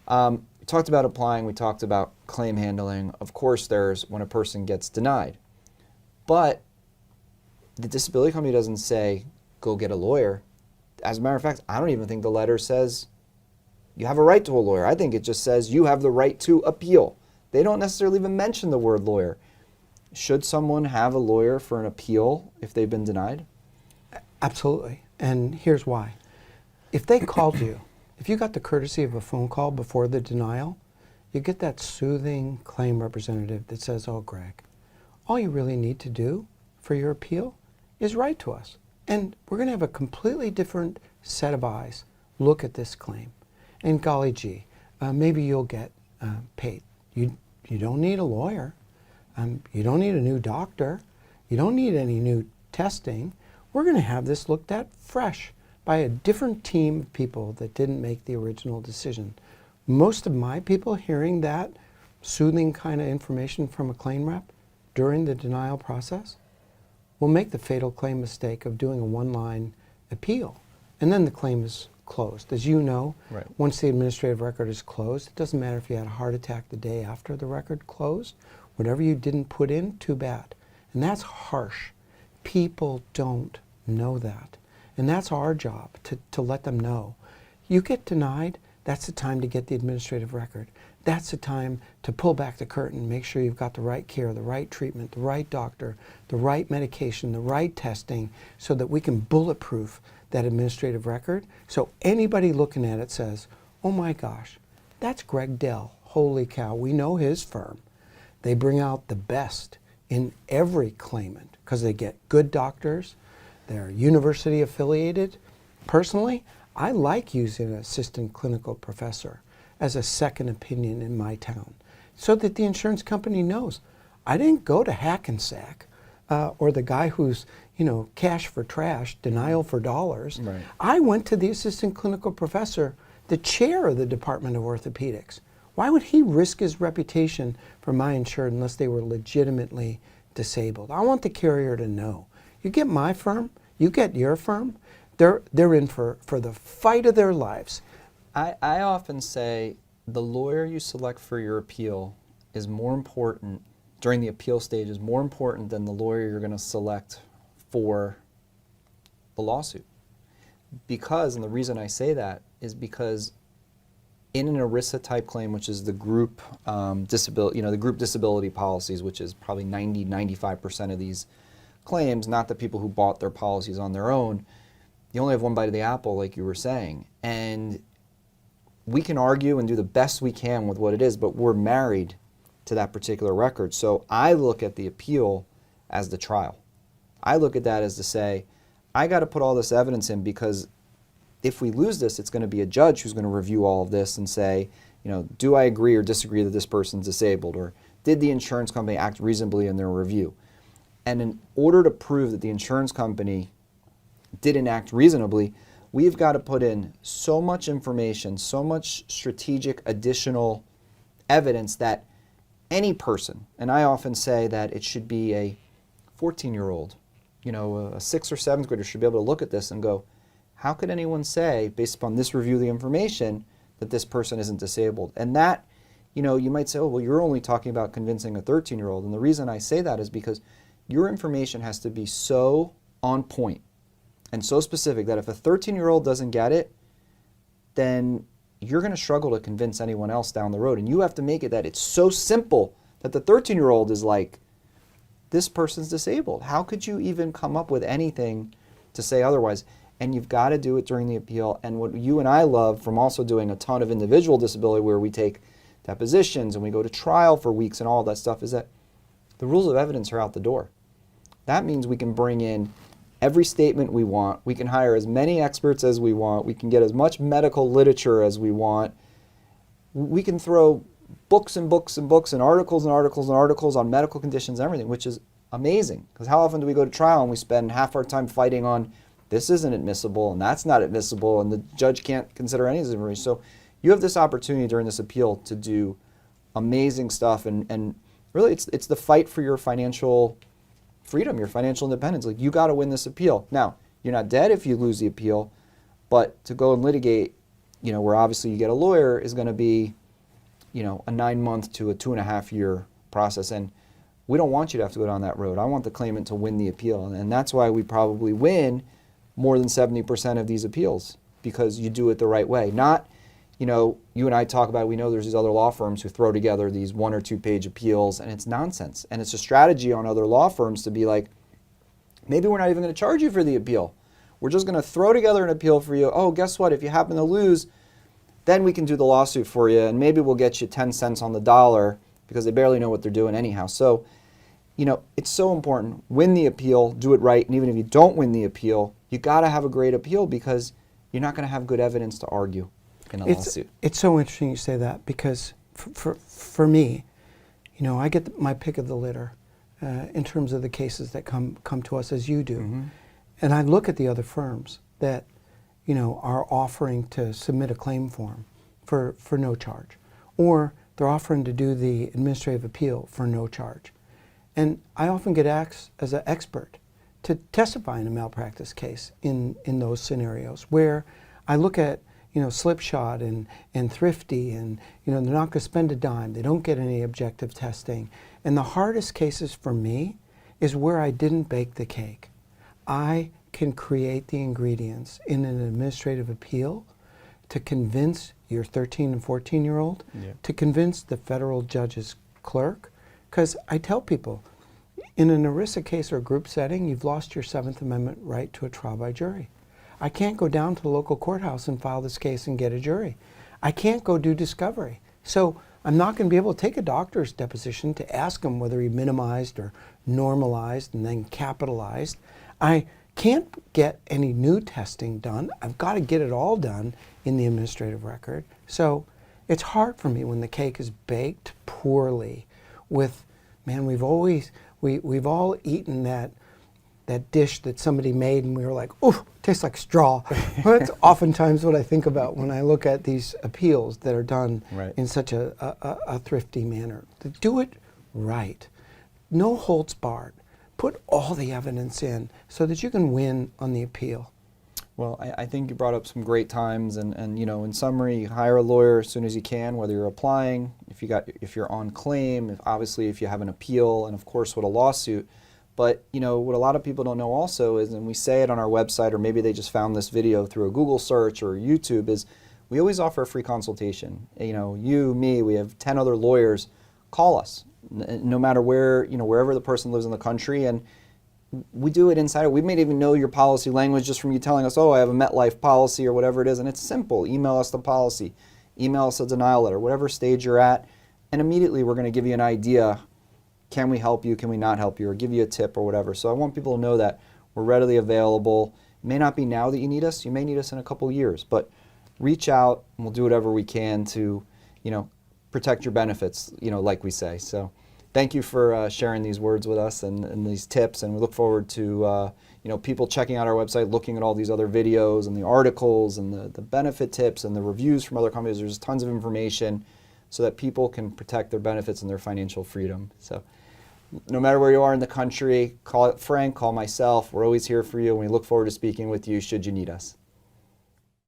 We talked about applying, we talked about claim handling. Of course, there's when a person gets denied. But the disability company doesn't say, go get a lawyer. As a matter of fact, I don't even think the letter says you have a right to a lawyer. I think it just says you have the right to appeal. They don't necessarily even mention the word lawyer. Should someone have a lawyer for an appeal if they've been denied? Absolutely. And here's why. If they called you, if you got the courtesy of a phone call before the denial, you get that soothing claim representative that says, oh, Greg, all you really need to do for your appeal is write to us. And we're going to have a completely different set of eyes look at this claim. And golly gee, maybe you'll get paid. You don't need a lawyer. You don't need a new doctor. You don't need any new testing. We're going to have this looked at fresh by a different team of people that didn't make the original decision. Most of my people hearing that soothing kind of information from a claim rep during the denial process will make the fatal claim mistake of doing a one-line appeal. And then the claim is closed. As you know, right. Once the administrative record is closed, it doesn't matter if you had a heart attack the day after the record closed. Whatever you didn't put in, too bad. And that's harsh. People don't know that. And that's our job, to let them know. You get denied, that's the time to get the administrative record. That's the time to pull back the curtain, make sure you've got the right care, the right treatment, the right doctor, the right medication, the right testing, so that we can bulletproof that administrative record. So anybody looking at it says, oh my gosh, that's Greg Dell. Holy cow, we know his firm. They bring out the best in every claimant because they get good doctors. They're university affiliated. Personally, I like using an assistant clinical professor as a second opinion in my town so that the insurance company knows I didn't go to Hackensack or the guy who's, cash for trash, denial for dollars. Right. I went to the assistant clinical professor, the chair of the Department of Orthopedics. Why would he risk his reputation for my insured unless they were legitimately disabled? I want the carrier to know. You get my firm, you get your firm, they're in for the fight of their lives. I often say the lawyer you select for your appeal is more important, during the appeal stage, is more important than the lawyer you're going to select for the lawsuit. Because, and the reason I say that is because in an ERISA type claim, which is the group disability, the group disability policies, which is probably 95% of these claims, not the people who bought their policies on their own, you only have one bite of the apple, like you were saying. And we can argue and do the best we can with what it is, but we're married to that particular record. So I look at the appeal as the trial. I look at that as to say, I got to put all this evidence in, because if we lose this, it's going to be a judge who's going to review all of this and say, do I agree or disagree that this person's disabled, or did the insurance company act reasonably in their review? And in order to prove that the insurance company didn't act reasonably, we've got to put in so much information, so much strategic additional evidence that any person, and I often say that it should be a 14-year-old, a 6th or 7th grader should be able to look at this and go, how could anyone say, based upon this review of the information, that this person isn't disabled? And that, you might say, oh, well, you're only talking about convincing a 13-year-old. And the reason I say that is because your information has to be so on point and so specific that if a 13-year-old doesn't get it, then you're going to struggle to convince anyone else down the road. And you have to make it that it's so simple that the 13-year-old is like, this person's disabled. How could you even come up with anything to say otherwise? And you've got to do it during the appeal. And what you and I love from also doing a ton of individual disability where we take depositions and we go to trial for weeks and all that stuff is that the rules of evidence are out the door. That means we can bring in every statement we want. We can hire as many experts as we want. We can get as much medical literature as we want. We can throw books and books and books and articles and articles and articles on medical conditions and everything, which is amazing. Because how often do we go to trial and we spend half our time fighting on this isn't admissible and that's not admissible and the judge can't consider any of this information. So you have this opportunity during this appeal to do amazing stuff, and really it's the fight for your financial freedom, your financial independence. Like, you got to win this appeal. Now, you're not dead if you lose the appeal, but to go and litigate where obviously you get a lawyer is going to be, a 9-month to a 2.5-year process. And we don't want you to have to go down that road. I want the claimant to win the appeal. And that's why we probably win more than 70% of these appeals, because you do it the right way. Not, you and I talk about, we know there's these other law firms who throw together these 1 or 2 page appeals, and it's nonsense. And it's a strategy on other law firms to be like, maybe we're not even going to charge you for the appeal. We're just going to throw together an appeal for you. Oh, guess what? If you happen to lose, then we can do the lawsuit for you, and maybe we'll get you 10 cents on the dollar, because they barely know what they're doing anyhow. So, it's so important. Win the appeal, do it right, and even if you don't win the appeal, you got to have a great appeal, because you're not going to have good evidence to argue in a lawsuit. It's so interesting you say that, because for me, I get my pick of the litter in terms of the cases that come to us, as you do. Mm-hmm. And I look at the other firms that are offering to submit a claim form for no charge, or they're offering to do the administrative appeal for no charge. And I often get asked as an expert to testify in a malpractice case in those scenarios, where I look at Slipshod and Thrifty, and they're not going to spend a dime. They don't get any objective testing. And the hardest cases for me is where I didn't bake the cake. I can create the ingredients in an administrative appeal to convince your 13 and 14-year-old, to convince the federal judge's clerk. Because I tell people, in an ERISA case or a group setting, you've lost your 7th Amendment right to a trial by jury. I can't go down to the local courthouse and file this case and get a jury. I can't go do discovery. So I'm not going to be able to take a doctor's deposition to ask him whether he minimized or normalized and then capitalized. I can't get any new testing done. I've got to get it all done in the administrative record. So it's hard for me when the cake is baked poorly with, man, we've all eaten that dish that somebody made and we were like, oh, tastes like straw. Well, that's oftentimes what I think about when I look at these appeals that are done in such a thrifty manner. To do it right. No holds barred. Put all the evidence in so that you can win on the appeal. Well, I think you brought up some great times, and in summary, hire a lawyer as soon as you can, whether you're applying, if you're on claim, obviously if you have an appeal, and of course with a lawsuit. But what a lot of people don't know also is, and we say it on our website, or maybe they just found this video through a Google search or YouTube, is we always offer a free consultation. You, me, we have 10 other lawyers. Call us, no matter where, wherever the person lives in the country, and we do it inside. We may even know your policy language just from you telling us, oh, I have a MetLife policy or whatever it is, and it's simple. Email us the policy, email us a denial letter, whatever stage you're at, and immediately we're going to give you an idea. Can we help you? Can we not help you? Or give you a tip or whatever. So I want people to know that we're readily available. It may not be now that you need us. You may need us in a couple years, but reach out and we'll do whatever we can to, protect your benefits, like we say. So thank you for sharing these words with us and these tips, and we look forward to people checking out our website, looking at all these other videos and the articles and the benefit tips and the reviews from other companies. There's tons of information so that people can protect their benefits and their financial freedom. So no matter where you are in the country, call Frank, call myself. We're always here for you, and we look forward to speaking with you should you need us.